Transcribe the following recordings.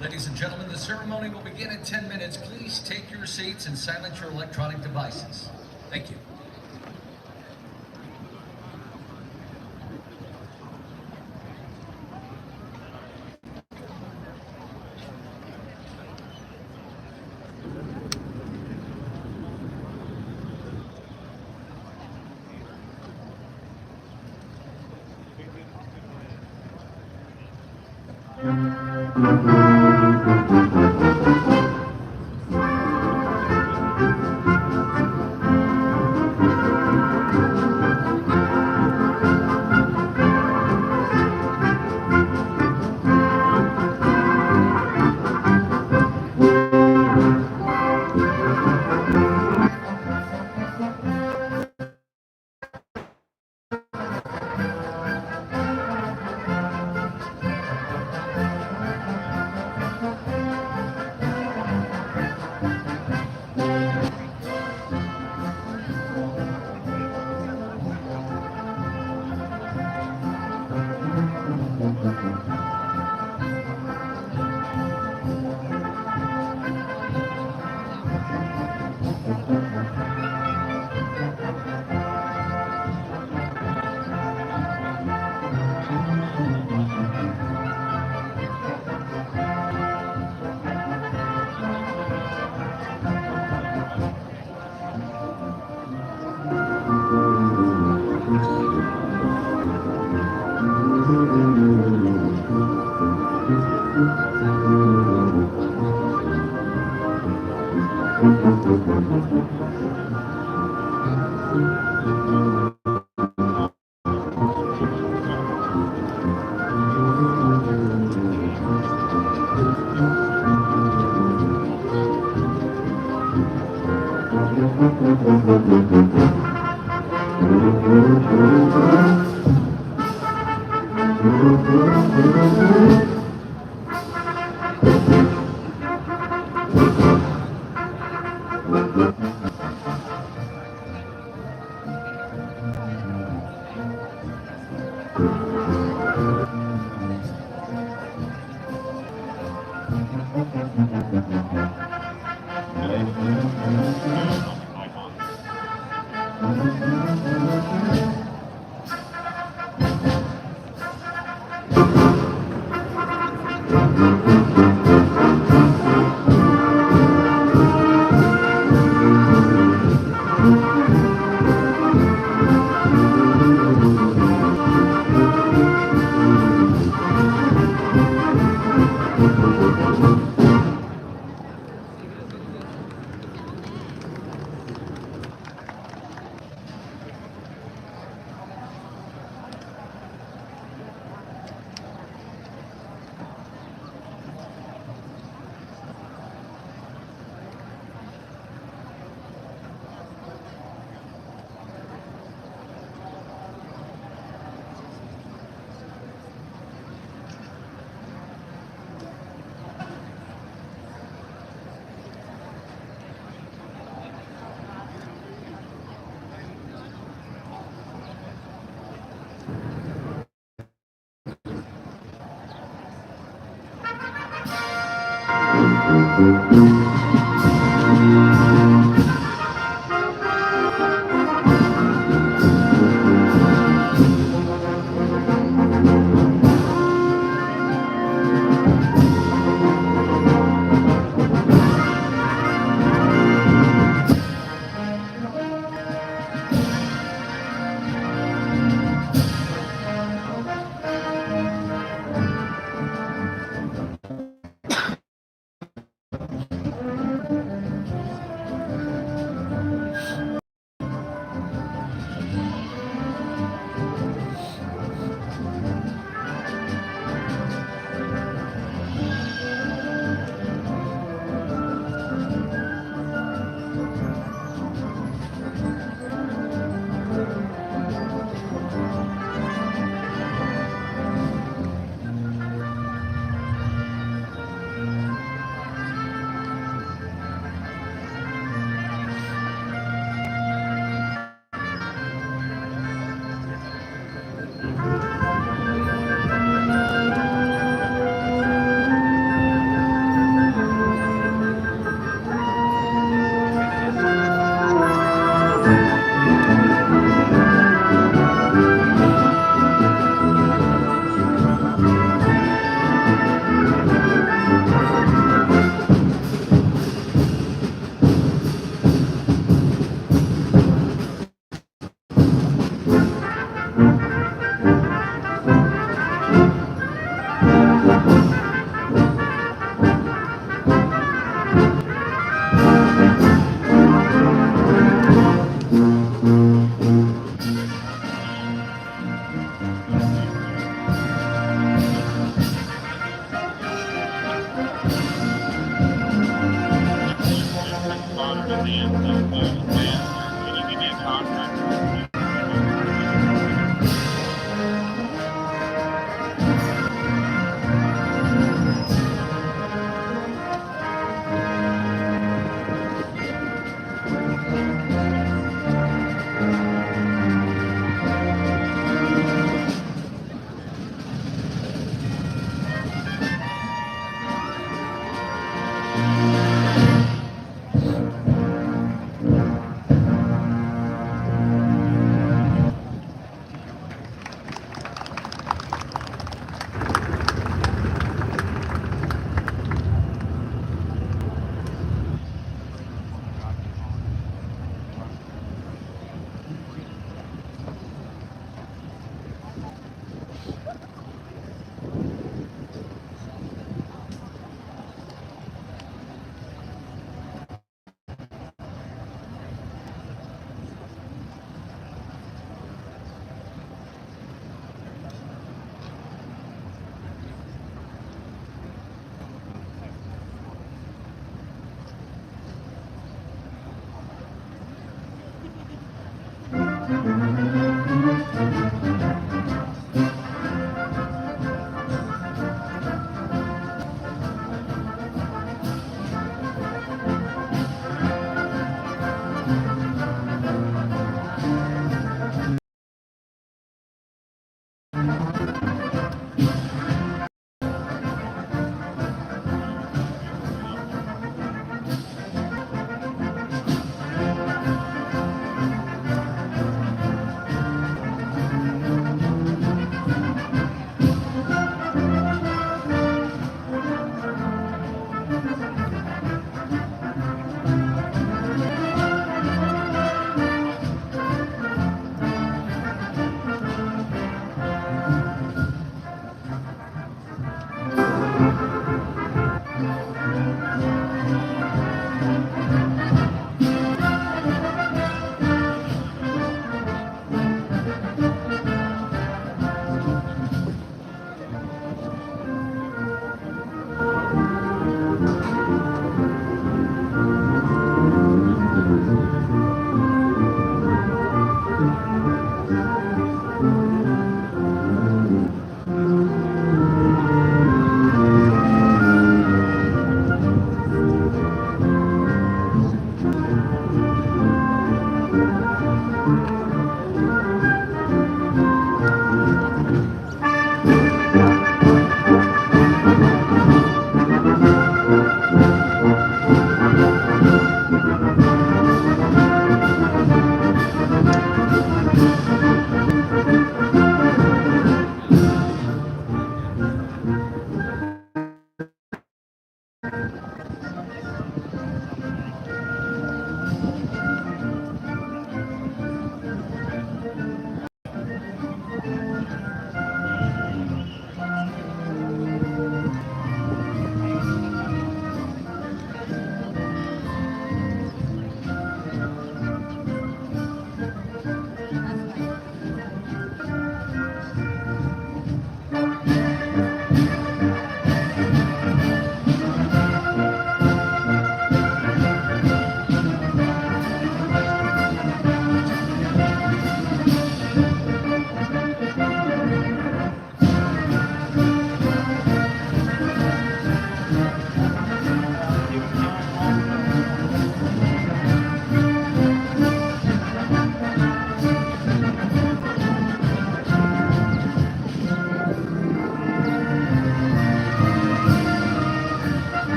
Ladies and gentlemen, the ceremony will begin in 10 minutes. Please take your seats and silence your electronic devices. Thank you.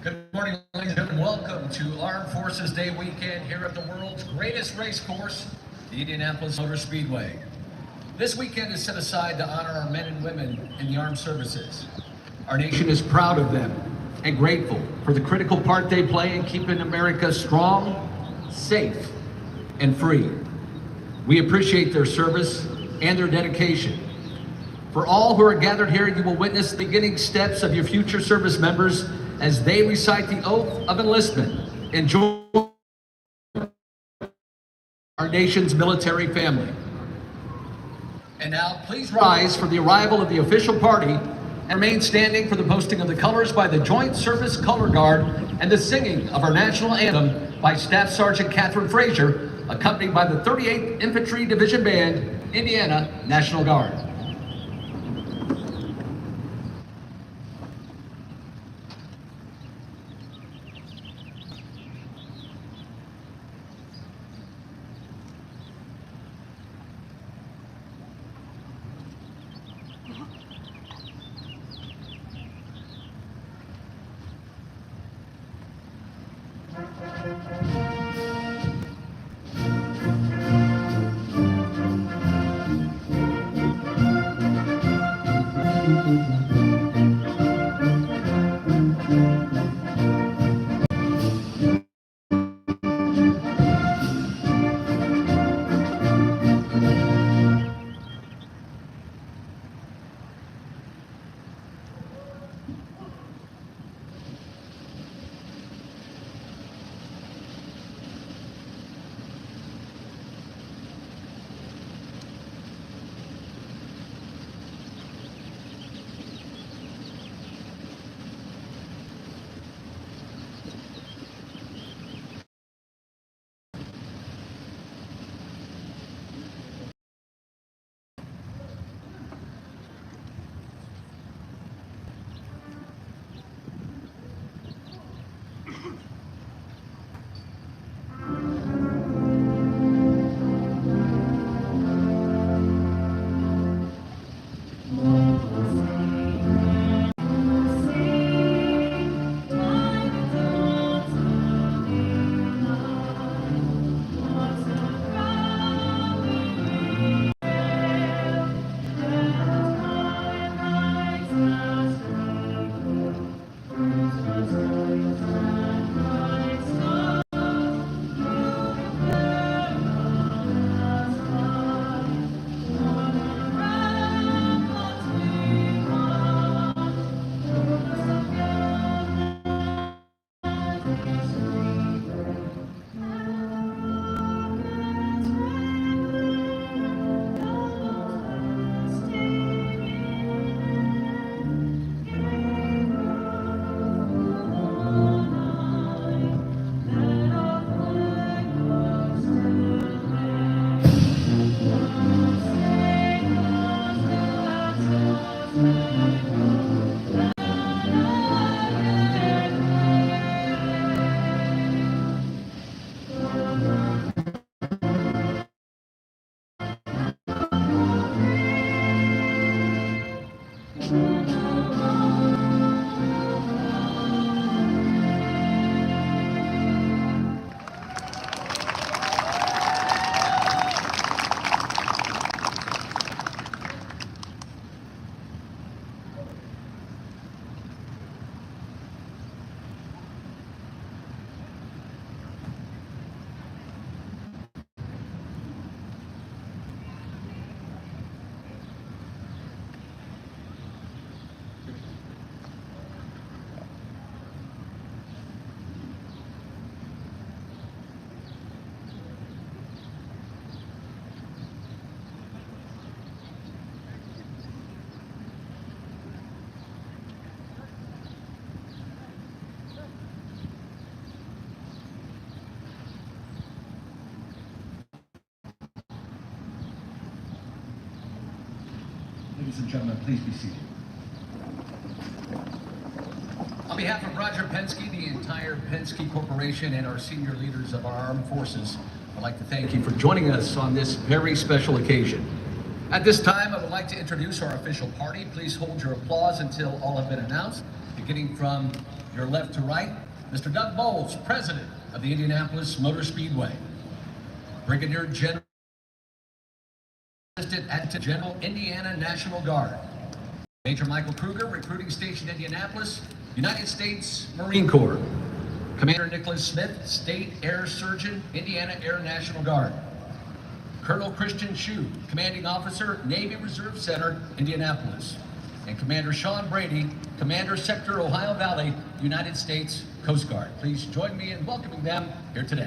Good morning, ladies and gentlemen. Welcome to Armed Forces Day weekend here at the world's greatest race course, the Indianapolis Motor Speedway. This weekend is set aside to honor our men and women in the armed services. Our nation is proud of them and grateful for the critical part they play in keeping America strong, safe, and free. We appreciate their service and their dedication. For all who are gathered here, you will witness the beginning steps of your future service members as they recite the oath of enlistment and join our nation's military family. And now, please rise for the arrival of the official party and remain standing for the posting of the colors by the Joint Service Color Guard and the singing of our national anthem by Staff Sergeant Catherine Frazier, accompanied by the 38th Infantry Division Band, Indiana National Guard. Ladies and gentlemen, please be seated. On behalf of Roger Penske, the entire Penske Corporation, and our senior leaders of our armed forces, I'd like to thank you for joining us on this very special occasion. At this time, I would like to introduce our official party. Please hold your applause until all have been announced. beginning from your left to right, Mr. Doug Bowles, President of the Indianapolis Motor Speedway. Brigadier General, Assistant Adjutant General, Indiana National Guard. Major Michael Kruger, Recruiting Station, Indianapolis, United States Marine Corps. Commander Nicholas Smith, State Air Surgeon, Indiana Air National Guard. Colonel Christian Shue, Commanding Officer, Navy Reserve Center, Indianapolis. And Commander Sean Brady, Commander Sector Ohio Valley, United States Coast Guard. Please join me in welcoming them here today.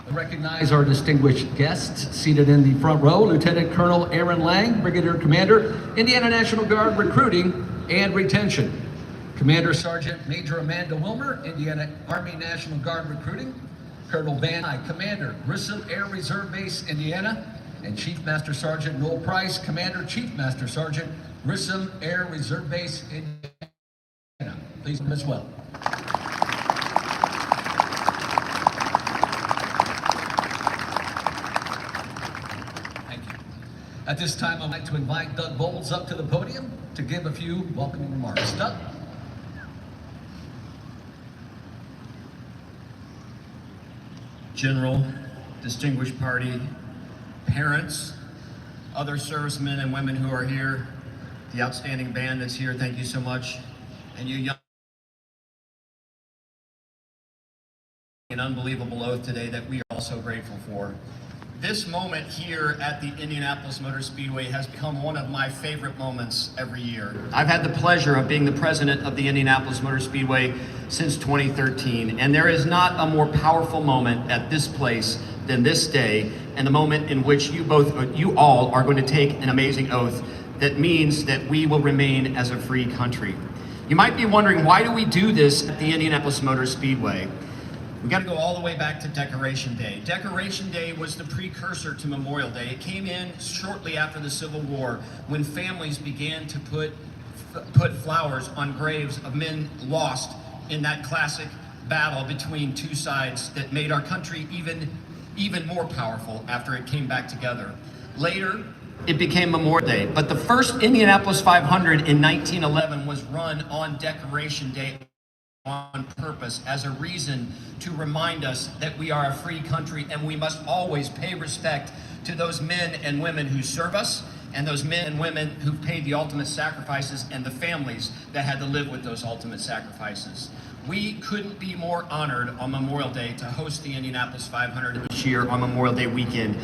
I recognize our distinguished guests seated in the front row. Lieutenant Colonel Aaron Lang, Brigadier Commander, Indiana National Guard Recruiting and Retention. Commander Sergeant Major Amanda Wilmer, Indiana Army National Guard Recruiting. Colonel Van Eyck, Commander, Grissom Air Reserve Base, Indiana. And Chief Master Sergeant Noel Price, Commander, Chief Master Sergeant, Grissom Air Reserve Base, Indiana. Please come as well. Thank you. At this time, I'd like to invite Doug Bowles up to the podium to give a few welcoming remarks. Doug? General, distinguished party, parents, other servicemen and women who are here, the outstanding band that's here, thank you so much. And you young, an unbelievable oath today that we are also grateful for. This moment here at the Indianapolis Motor Speedway has become one of my favorite moments every year. I've had the pleasure of being the president of the Indianapolis Motor Speedway since 2013, and there is not a more powerful moment at this place than this day, and the moment in which you all are going to take an amazing oath that means that we will remain as a free country. You might be wondering, why do we do this at the Indianapolis Motor Speedway? We got to go all the way back to Decoration Day. Decoration Day was the precursor to Memorial Day. It came in shortly after the Civil War when families began to put flowers on graves of men lost in that classic battle between two sides that made our country even more powerful after it came back together. Later, it became Memorial Day, but the first Indianapolis 500 in 1911 was run on Decoration Day on purpose as a reason to remind us that we are a free country and we must always pay respect to those men and women who serve us and those men and women who paid the ultimate sacrifices and the families that had to live with those ultimate sacrifices. We couldn't be more honored on Memorial Day to host the Indianapolis 500 this year on Memorial Day weekend.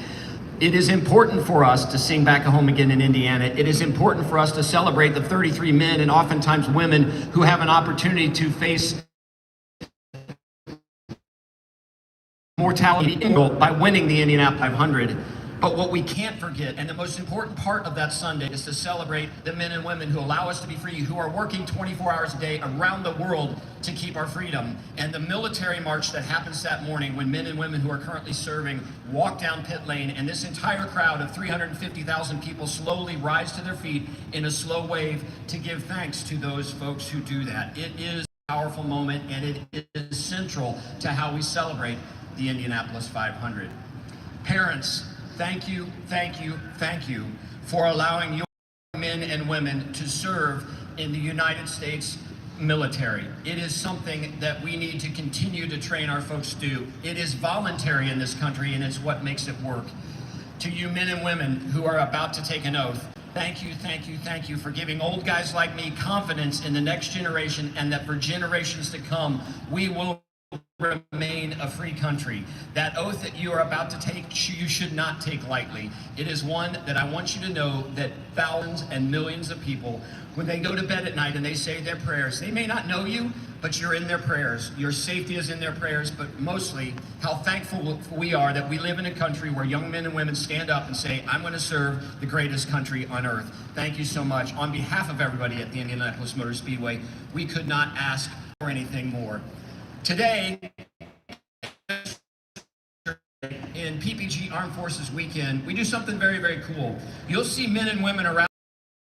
It is important for us to sing Back Home Again in Indiana. It is important for us to celebrate the 33 men and oftentimes women who have an opportunity to face mortality by winning the Indianapolis 500. But what we can't forget, and the most important part of that Sunday, is to celebrate the men and women who allow us to be free, who are working 24 hours a day around the world to keep our freedom. And the military march that happens that morning when men and women who are currently serving walk down pit lane, and this entire crowd of 350,000 people slowly rise to their feet in a slow wave to give thanks to those folks who do that. It is a powerful moment, and it is central to how we celebrate the Indianapolis 500. Parents, thank you, thank you, thank you for allowing your men and women to serve in the United States military. It is something that we need to continue to train our folks to do. It is voluntary in this country, and it's what makes it work. To you men and women who are about to take an oath, thank you, thank you, thank you for giving old guys like me confidence in the next generation, and that for generations to come, we will remain a free country. That oath that you are about to take, you should not take lightly. It is one that I want you to know that thousands and millions of people, when they go to bed at night and they say their prayers, they may not know you, but you're in their prayers. Your safety is in their prayers, but mostly how thankful we are that we live in a country where young men and women stand up and say, I'm going to serve the greatest country on earth. Thank you so much. On behalf of everybody at the Indianapolis Motor Speedway, we could not ask for anything more. Today, in PPG Armed Forces Weekend, we do something very, very cool. You'll see men and women around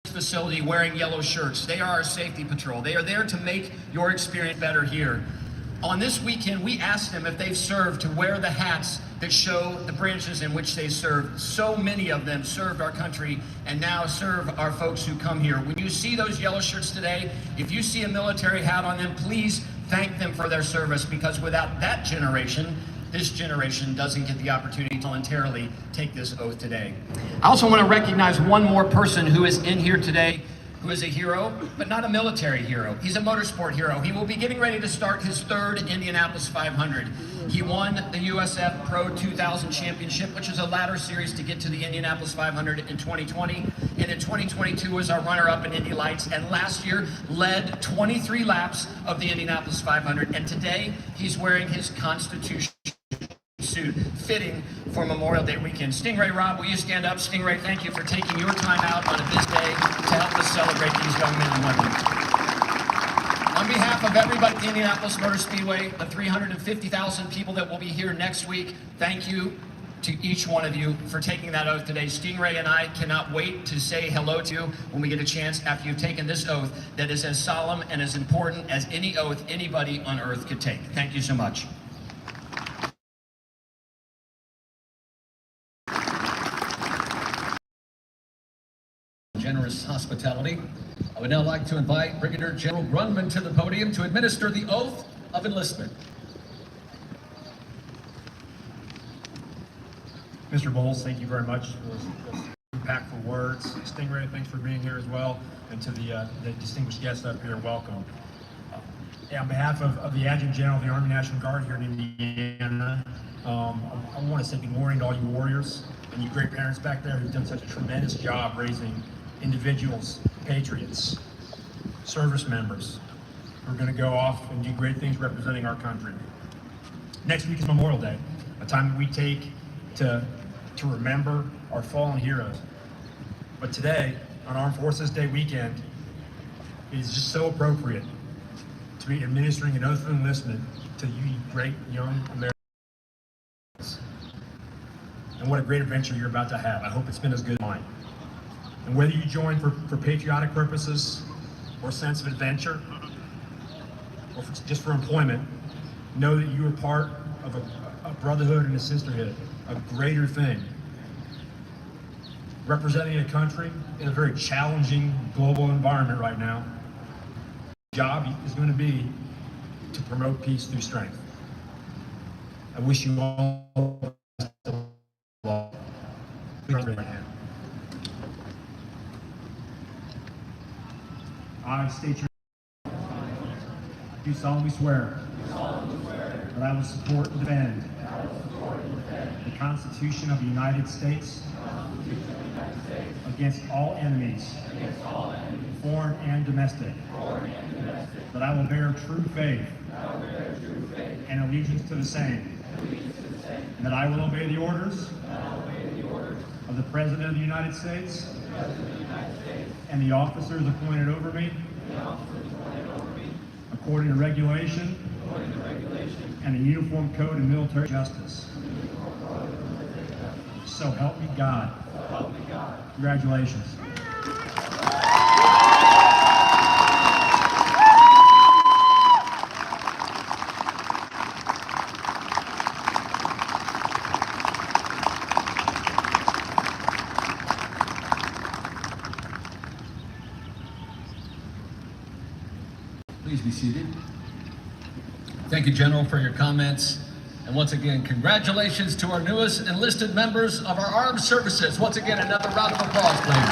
this facility wearing yellow shirts. They are our safety patrol. They are there to make your experience better here. On this weekend, we asked them if they've served to wear the hats that show the branches in which they served. So many of them served our country and now serve our folks who come here. When you see those yellow shirts today, if you see a military hat on them, please thank them for their service, because without that generation, this generation doesn't get the opportunity to voluntarily take this oath today. I also want to recognize one more person who is in here today, who is a hero, but not a military hero. He's a motorsport hero. He will be getting ready to start his third Indianapolis 500. He won the USF Pro 2000 Championship, which is a ladder series to get to the Indianapolis 500 in 2020. And in 2022 was our runner-up in Indy Lights, and last year led 23 laps of the Indianapolis 500. And today, he's wearing his Constitution suit, fitting for Memorial Day weekend. Stingray, Rob, will you stand up? Stingray, thank you for taking your time out on this day to help us celebrate these young men and women. On behalf of everybody at the Indianapolis Motor Speedway, the 350,000 people that will be here next week, thank you to each one of you for taking that oath today. Stingray and I cannot wait to say hello to you when we get a chance after you've taken this oath that is as solemn and as important as any oath anybody on earth could take. Thank you so much. Generous hospitality. I would now like to invite Brigadier General Grunman to the podium to administer the oath of enlistment. Mr. Bowles, thank you very much for those impactful words. Stingray, thanks for being here as well. And to the distinguished guests up here, welcome. On behalf of the Adjutant General of the Army National Guard here in Indiana, I want to say good morning to all you warriors and you great parents back there who've done such a tremendous job raising individuals, patriots, service members who are going to go off and do great things representing our country. Next week is Memorial Day, a time that we take to remember our fallen heroes. But today, on Armed Forces Day weekend, it is just so appropriate to be administering an oath of enlistment to you great young Americans. And what a great adventure you're about to have. I hope it's been as good as mine. And whether you join for patriotic purposes or sense of adventure, or just for employment, know that you are part of a brotherhood and a sisterhood, a greater thing. Representing a country in a very challenging global environment right now, the job is going to be to promote peace through strength. I wish you all the best of luck. Please raise your hand. I state your name. Do solemnly swear that I will support and defend the Constitution of the United States against all enemies, foreign and domestic, that I will bear true faith and allegiance to the same, and that I will obey the orders of the President of the United States and the officers appointed over me according to regulation and the Uniform Code of Military Justice. So help me God. Congratulations. Please be seated. Thank you, General, for your comments. And once again, congratulations to our newest enlisted members of our armed services. Once again, another round of applause, please.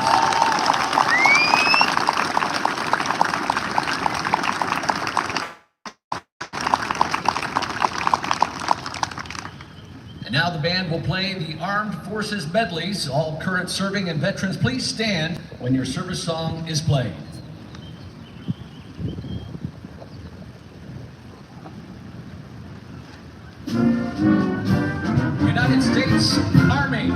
And now the band will play the Armed Forces medleys. All current serving and veterans, please stand when your service song is played. United States Army.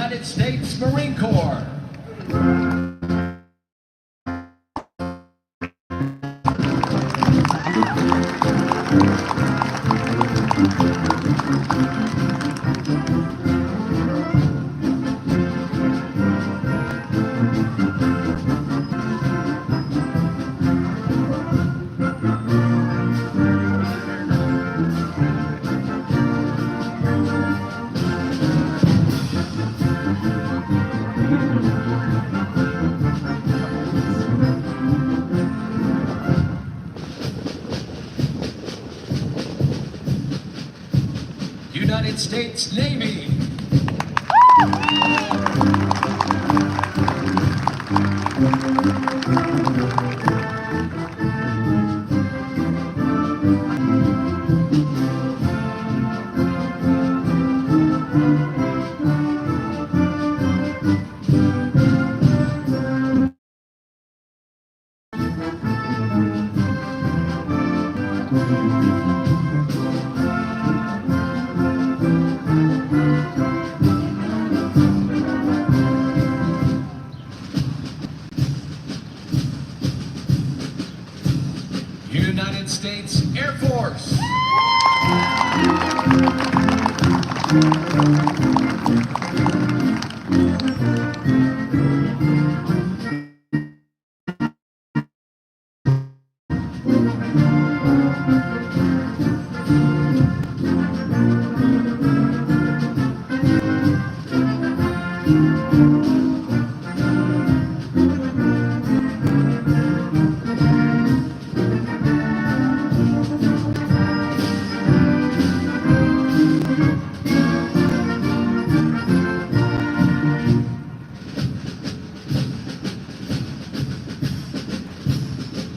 United States Marine Corps. United States Navy. United States Air Force.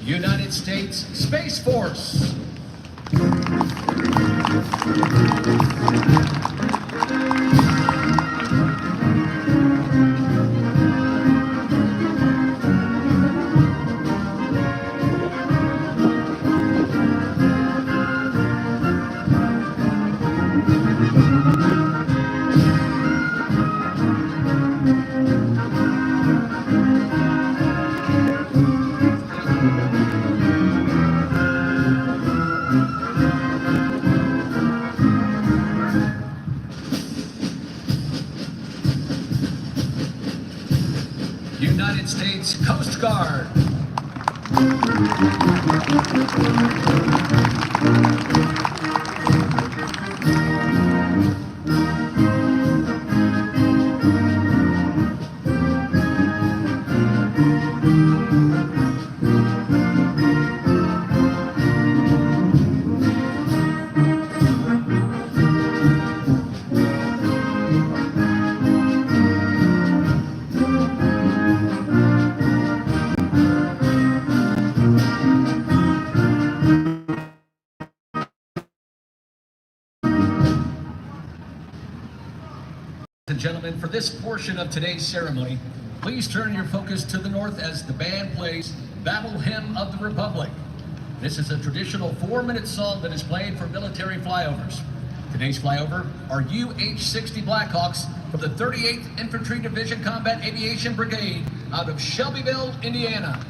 United States Space Force. United States Coast Guard. And gentlemen, for this portion of today's ceremony, please turn your focus to the north as the band plays Battle Hymn of the Republic. This is a traditional 4-minute song that is played for military flyovers. Today's flyover are UH-60 Blackhawks from the 38th Infantry Division Combat Aviation Brigade out of Shelbyville, Indiana.